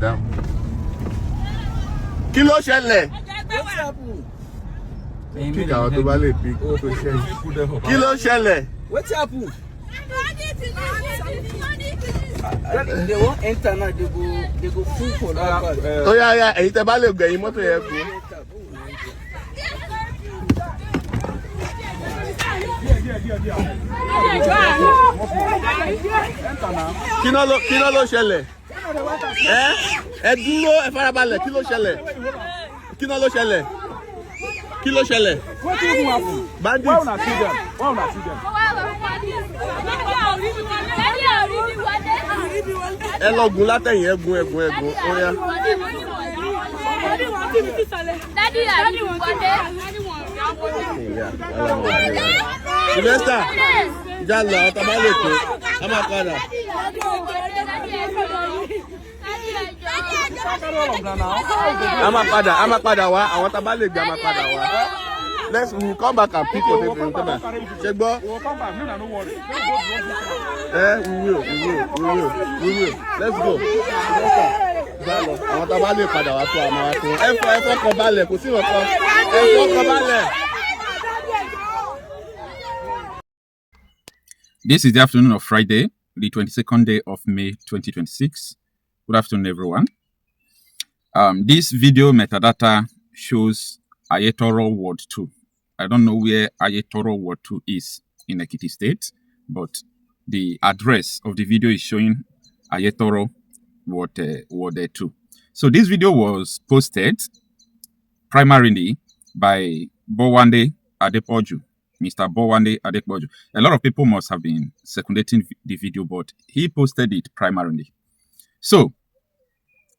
madam. Kí ló ṣẹlẹ̀? Pick àwọn tó bá lè pick. Kí ló ṣẹlẹ̀? What happened? They won't enter now. They go full for that. Oh yeah, ẹ̀yin tẹ́ bá lè gbẹ̀yìn mọ́tò yẹn kú. Kí ló ṣẹlẹ̀? Ẹ dúró, ẹ farabalẹ̀, kí ló ṣẹlẹ̀? Kí ló ṣẹlẹ̀? Kí ló ṣẹlẹ̀? Bandits. Why una see them? Ẹ lọ gùn látẹ̀yìn, ẹ gùn, ó yá. Sylvester, já lọ, ọ̀tá bá lè tó, a máa padà. A máa padà wá, àwọn tá bá lè gbé a máa padà wá. We'll come back and pick up everything. Check ball. We'll come back. No worry. We will. Let's go. Àwọn tá bá lè padà wá tó a máa wá tó. Ẹ fọkàn balẹ̀, kò sí nǹkan. Ẹ fọkàn balẹ̀. This is the afternoon of Friday, the 22nd day of May 2026. Good afternoon, everyone. This video metadata shows Ayetoro Ward 2. I don't know where Ayetoro Ward 2 is in Ekiti State, but the address of the video is showing Ayetoro Ward 2. So this video was posted primarily by Bowande Adepoju, Mr. Bowande Adepoju. A lot of people must have been secundating the video, but he posted it primarily. So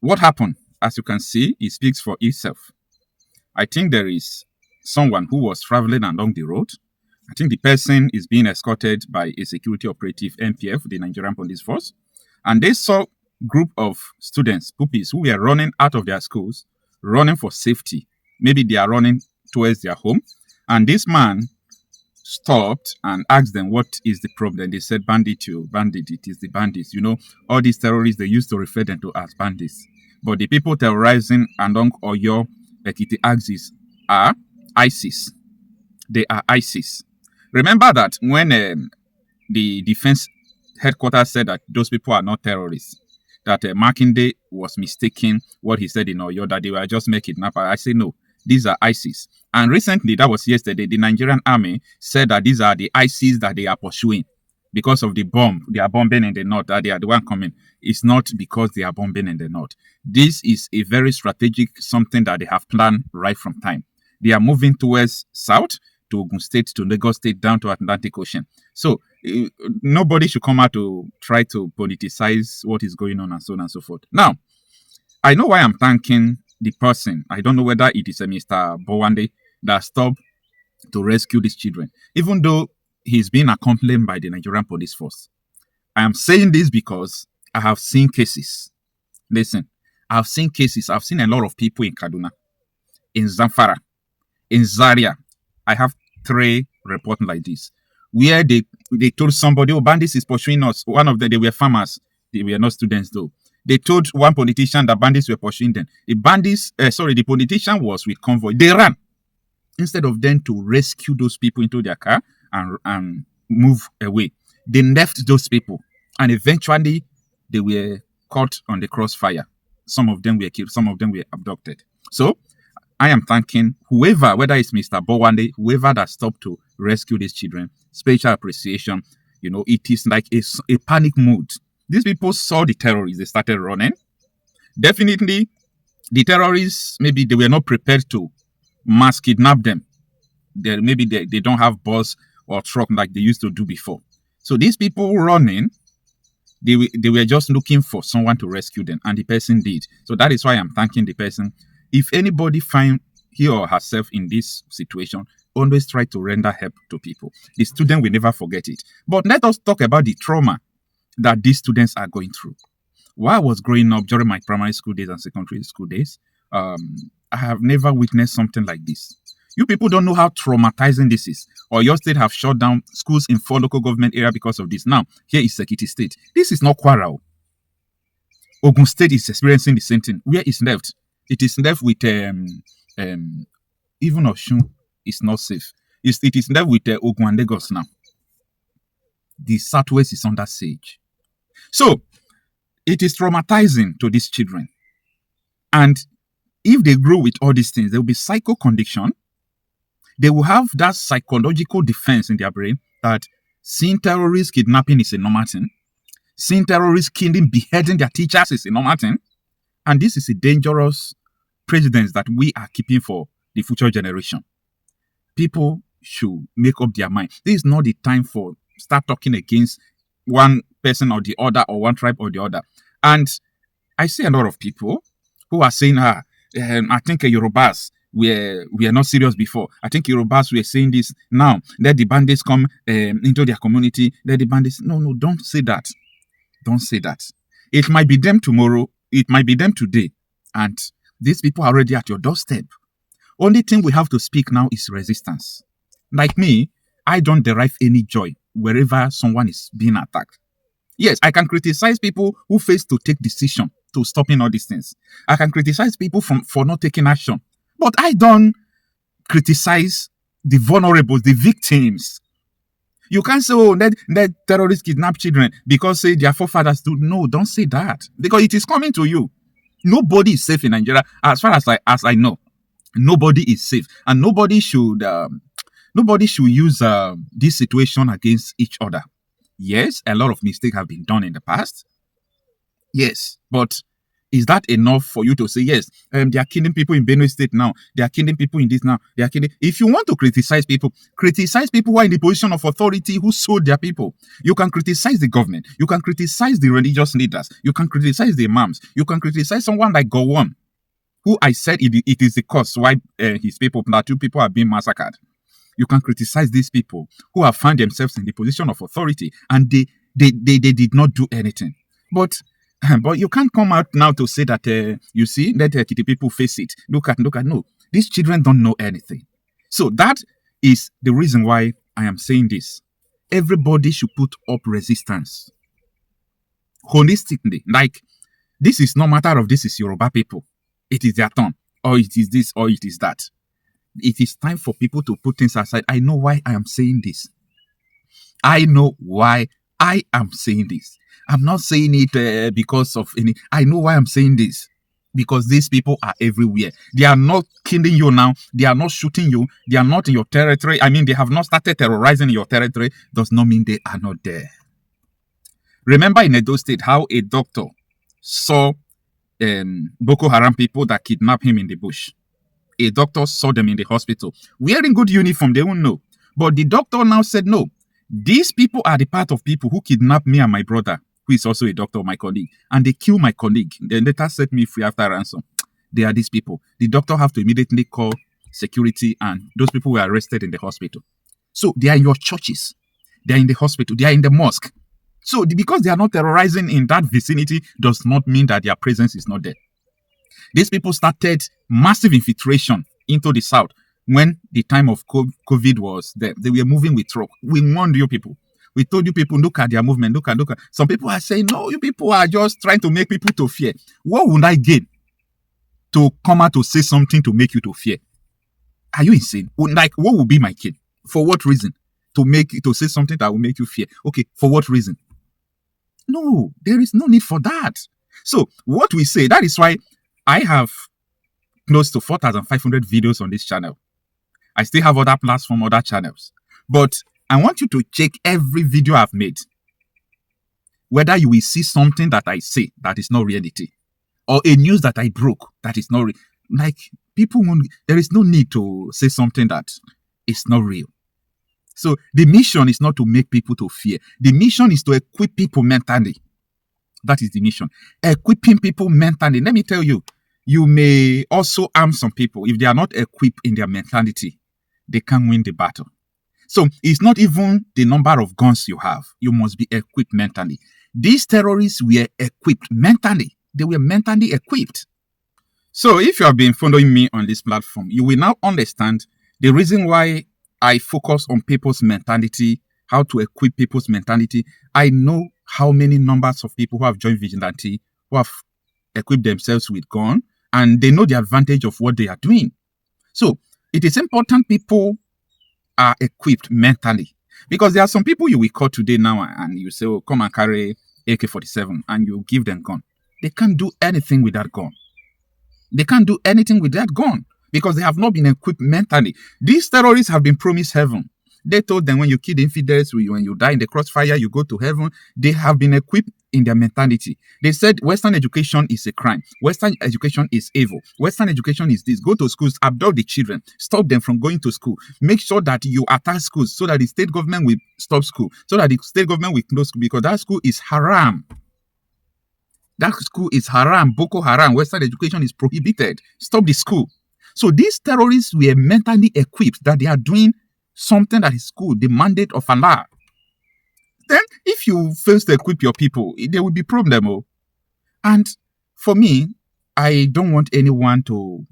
what happened? As you can see, it speaks for itself. I think there is someone who was traveling along the road. I think the person is being escorted by a security operative, NPF, the Nigerian Police Force. And they saw a group of students, pupils, who were running out of their schools, running for safety. Maybe they are running towards their home. And this man stopped and asked them, what is the problem? They said, bandit, it is the bandits. You know, all these terrorists, they used to refer them to as bandits. But the people terrorizing along Oyo Ekiti axis are ISIS. They are ISIS. Remember that when the defense headquarters said that those people are not terrorists, that Makinde was mistaking what he said in Oyo, that they were just making kidnappers. I say no, these are ISIS. And recently, that was yesterday, the Nigerian army said that these are the ISIS that they are pursuing because of the bomb. They are bombing in the north, that they are the one coming. It's not because they are bombing in the north. This is a very strategic something that they have planned right from time. They are moving towards south, to Ogun State, to Lagos State, down to Atlantic Ocean. So nobody should come out to try to politicize what is going on and so on and so forth. Now, I know why I'm thanking the person. I don't know whether it is a Mr. Bowande that stopped to rescue these children, even though he's being accompanied by the Nigerian Police Force. I am saying this because I have seen cases. Listen, I've seen cases. I've seen a lot of people in Kaduna, in Zamfara, in Zaria. I have 3 reports like this, where they told somebody, oh, bandits is pursuing us. One of them, they were farmers. They were not students, though. They told one politician that bandits were pursuing them. The politician was with convoy. They ran. Instead of them to rescue those people into their car and move away, they left those people. And eventually, they were caught on the crossfire. Some of them were killed. Some of them were abducted. So, I am thanking whoever, whether it's Mr. Bowande, whoever that stopped to rescue these children. Special appreciation. You know, it is like a panic mood. These people saw the terrorists. They started running. Definitely, the terrorists, maybe they were not prepared to mass kidnap them. Maybe they don't have bus or truck like they used to do before. So these people running, they were just looking for someone to rescue them, and the person did. So that is why I'm thanking the person. If anybody find he or herself in this situation, always try to render help to people. The student will never forget it. But let us talk about the trauma that these students are going through. While I was growing up during my primary school days and secondary school days, I have never witnessed something like this. You people don't know how traumatizing this is. Or your state have shut down schools in 4 local government areas because of this. Now, here is Ekiti State. This is not Kwara. Ogun State is experiencing the same thing. Where is left? It is left with even Oshun is not safe. It is left with Ogun and Lagos now. The Southwest is under siege. So it is traumatizing to these children. And if they grow with all these things, there will be psycho condition. They will have that psychological defense in their brain that seeing terrorists kidnapping is a normal thing. Seeing terrorists killing, beheading their teachers is a normal thing. And this is a dangerous precedent that we are keeping for the future generation. People should make up their mind. This is not the time for start talking against one person or the other, or one tribe or the other. And I see a lot of people who are saying, I think Yorubas, we are not serious before. I think Yorubas were saying this now. Let the bandits come into their community. Let the bandits. No, don't say that. Don't say that. It might be them tomorrow. It might be them today. And these people are already at your doorstep. Only thing we have to speak now is resistance. Like me, I don't derive any joy wherever someone is being attacked. Yes, I can criticize people who face to take decision to stopping all these things. I can criticize people for not taking action. But I don't criticize the vulnerable, the victims. You can't say, oh, let terrorists kidnap children because say their forefathers do. No, don't say that. Because it is coming to you. Nobody is safe in Nigeria. As far as I know, nobody is safe. And nobody should use this situation against each other. Yes, a lot of mistakes have been done in the past. Yes, but is that enough for you to say, yes, they are killing people in Benue State now. They are killing people in this now. They are killing. If you want to criticize people who are in the position of authority, who sold their people. You can criticize the government. You can criticize the religious leaders. You can criticize the imams. You can criticize someone like Gowon, who I said it is the cause why his people, Plateau people, are being massacred. You can criticize these people who have found themselves in the position of authority and they did not do anything. But you can't come out now to say that, you see, let Ekiti people face it. Look at, no. These children don't know anything. So that is the reason why I am saying this. Everybody should put up resistance. Holistically. Like, this is no matter of this is Yoruba people. It is their turn. Or it is this, or it is that. It is time for people to put things aside. I know why I am saying this. I know why I am saying this. I'm not saying it because of any. I know why I'm saying this. Because these people are everywhere. They are not killing you now. They are not shooting you. They are not in your territory. I mean, they have not started terrorizing your territory. Does not mean they are not there. Remember in Edo State how a doctor saw Boko Haram people that kidnapped him in the bush. A doctor saw them in the hospital. Wearing good uniform, they won't know. But the doctor now said, no, these people are the part of people who kidnapped me and my brother, who is also a doctor, my colleague. And they killed my colleague. They later set me free after ransom. They are these people. The doctor have to immediately call security and those people were arrested in the hospital. So they are in your churches. They are in the hospital. They are in the mosque. So because they are not terrorizing in that vicinity does not mean that their presence is not there. These people started massive infiltration into the south when the time of COVID was there. They were moving with truck. We warned you people. We told you people, look at their movement, look at. Some people are saying, no, you people are just trying to make people to fear. What would I gain to come out to say something to make you to fear? Are you insane? Like, what would be my gain? For what reason? To say something that will make you fear. Okay, for what reason? No, there is no need for that. So what we say, that is why I have close to 4,500 videos on this channel. I still have other platforms, other channels. But I want you to check every video I've made. Whether you will see something that I say that is not reality. Or a news that I broke that is not real. Like, there is no need to say something that is not real. So the mission is not to make people to fear. The mission is to equip people mentally. That is the mission. Equipping people mentally. Let me tell you, you may also arm some people. If they are not equipped in their mentality, they can't win the battle. So it's not even the number of guns you have. You must be equipped mentally. These terrorists were equipped mentally. They were mentally equipped. So if you have been following me on this platform, you will now understand the reason why I focus on people's mentality, how to equip people's mentality. I know how many numbers of people who have joined Vigilante, who have equip themselves with gun, and they know the advantage of what they are doing. So it is important people are equipped mentally, because there are some people you will call today now and you say, oh, come and carry AK-47, and you give them gun. They can't do anything with that gun. They can't do anything with that gun because they have not been equipped mentally. These terrorists have been promised heaven. They told them when you kill infidels, when you die in the crossfire, you go to heaven. They have been equipped in their mentality. They said Western education is a crime. Western education is evil. Western education is this. Go to schools, abduct the children, stop them from going to school. Make sure that you attack schools so that the state government will stop school, so that the state government will close school, because that school is haram. That school is haram, Boko Haram. Western education is prohibited. Stop the school. So these terrorists were mentally equipped that they are doing something that is good, the mandate of Allah. Then, if you fail to equip your people, there will be problem. Oh. And for me, I don't want anyone to.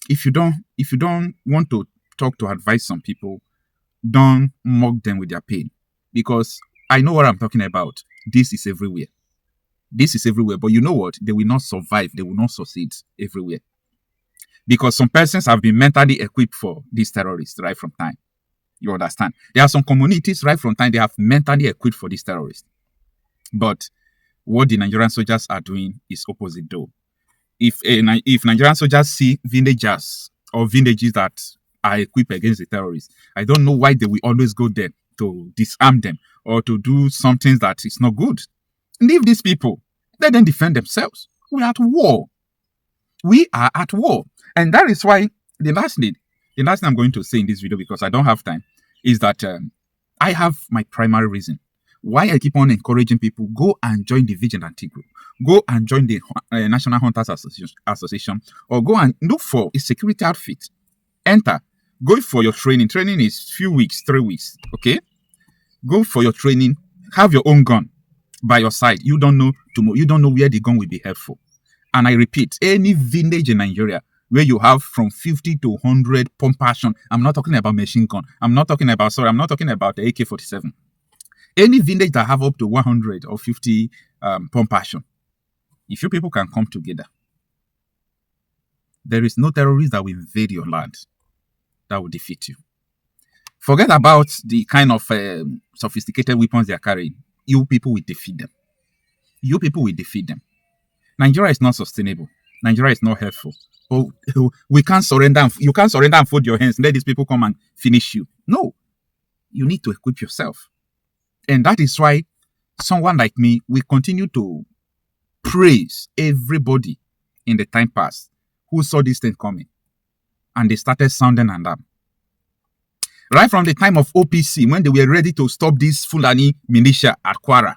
If you don't want to talk to advise some people, don't mock them with their pain, because I know what I'm talking about. This is everywhere. This is everywhere. But you know what? They will not survive. They will not succeed everywhere, because some persons have been mentally equipped for these terrorists right from time. You understand? There are some communities right from time they have mentally equipped for these terrorists. But what the Nigerian soldiers are doing is opposite though. If Nigerian soldiers see villagers or villages that are equipped against the terrorists, I don't know why they will always go there to disarm them or to do something that is not good. Leave these people. Let them defend themselves. We are at war. We are at war. And that is why the last thing I'm going to say in this video, because I don't have time, is that I have my primary reason why I keep on encouraging people, go and join the vigilante group, go and join the National Hunters Association, or go and look for a security outfit. Enter, go for your training. Training is few weeks, 3 weeks, okay? Go for your training, have your own gun by your side. You don't know tomorrow, you don't know where the gun will be helpful. And I repeat, any village in Nigeria where you have from 50 to 100 pump action. I'm not talking about machine gun. I'm not talking about the AK-47. Any village that have up to 100 or 50 pump action, if you people can come together, there is no terrorist that will invade your land that will defeat you. Forget about the kind of sophisticated weapons they are carrying. You people will defeat them. You people will defeat them. Nigeria is not sustainable. Nigeria is not helpful. Oh, we can't surrender. You can't surrender and fold your hands. Let these people come and finish you. No. You need to equip yourself. And that is why someone like me will continue to praise everybody in the time past who saw this thing coming. And they started sounding alarm. Right from the time of OPC, when they were ready to stop this Fulani militia at Kwara,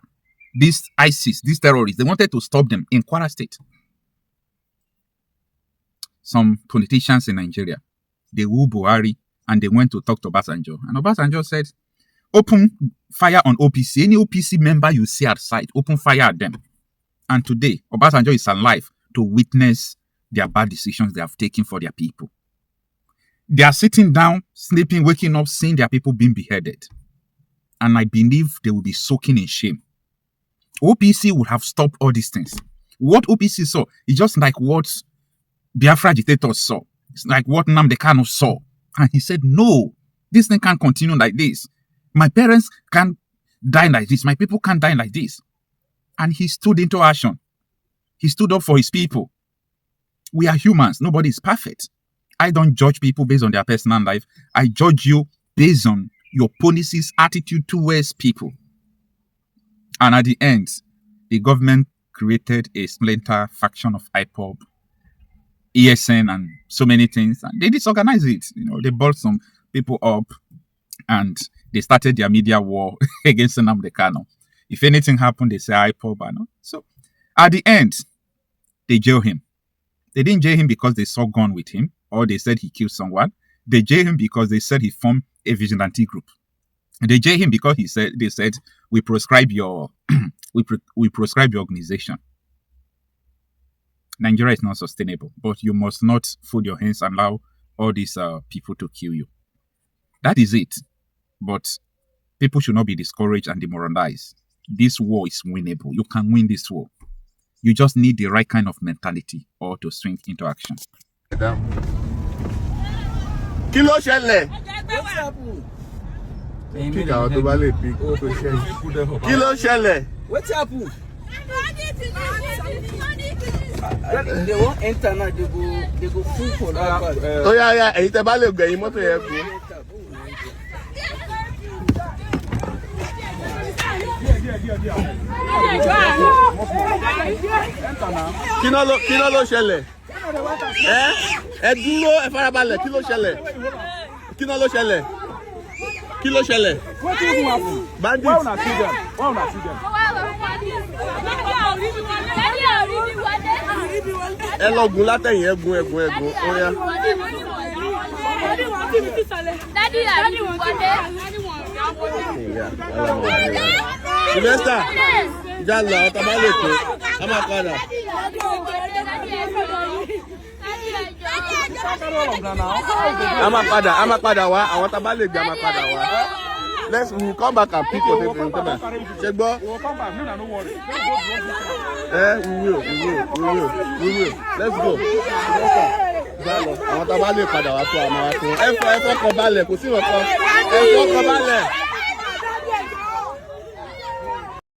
this ISIS, these terrorists, they wanted to stop them in Kwara State. Some politicians in Nigeria, they wooed Buhari and they went to talk to Obasanjo. And Obasanjo said, open fire on OPC. Any OPC member you see outside, open fire at them. And today, Obasanjo is alive to witness their bad decisions they have taken for their people. They are sitting down, sleeping, waking up, seeing their people being beheaded. And I believe they will be soaking in shame. OPC would have stopped all these things. What OPC saw is just like what Biafra agitators saw. It's like what Nnamdi Kanu saw. And he said, no, this thing can't continue like this. My parents can't die like this. My people can't die like this. And he stood into action. He stood up for his people. We are humans. Nobody is perfect. I don't judge people based on their personal life. I judge you based on your policies, attitude towards people. And at the end, the government created a splinter faction of IPOB, ESN, and so many things. And they disorganized it. They brought some people up and they started their media war against Nnamdi Kanu. If anything happened, they say IPOB. So at the end, they jailed him. They didn't jail him because they saw gun with him or they said he killed someone. They jailed him because they said he formed a vigilante group. And they jailed him because they said we prescribe your we prescribe your organization. Nigeria is not sustainable, but you must not fold your hands and allow all these people to kill you. That is it. But people should not be discouraged and demoralized. This war is winnable. You can win this war. You just need the right kind of mentality or to swing into action. Kí ló ṣẹlẹ̀? What's happened? Pick àwọn tó bá lè pick. Kí ló ṣẹlẹ̀? What's happened? They won't enter now. They go full for that part. Ó yá, ẹ̀yin tẹ́ bá lè gbẹ̀yìn mọ́tò yẹn kú. Kí ló ṣẹlẹ̀? Ẹ dúró, ẹ farabalẹ̀, kí ló ṣẹlẹ̀? Kí ló ṣẹlẹ̀? Kí ló ṣẹlẹ̀? Bandits. Ẹ lọ gùn látẹ̀yìn, ẹ gùn, ó yá. Sylvester, já lọ, ọ̀tá bá lè tó, a máa padà. A máa padà wá, àwọn tá bá lè gbé a máa padà wá. Let's come back and pick up everything. Ṣé gbọ́? We will. Let's go. Àwọn tá bá lè padà wá tó àmọ́ wá tó. Ẹ fọkàn balẹ̀, kò sí nǹkan. Ẹ fọkàn balẹ̀.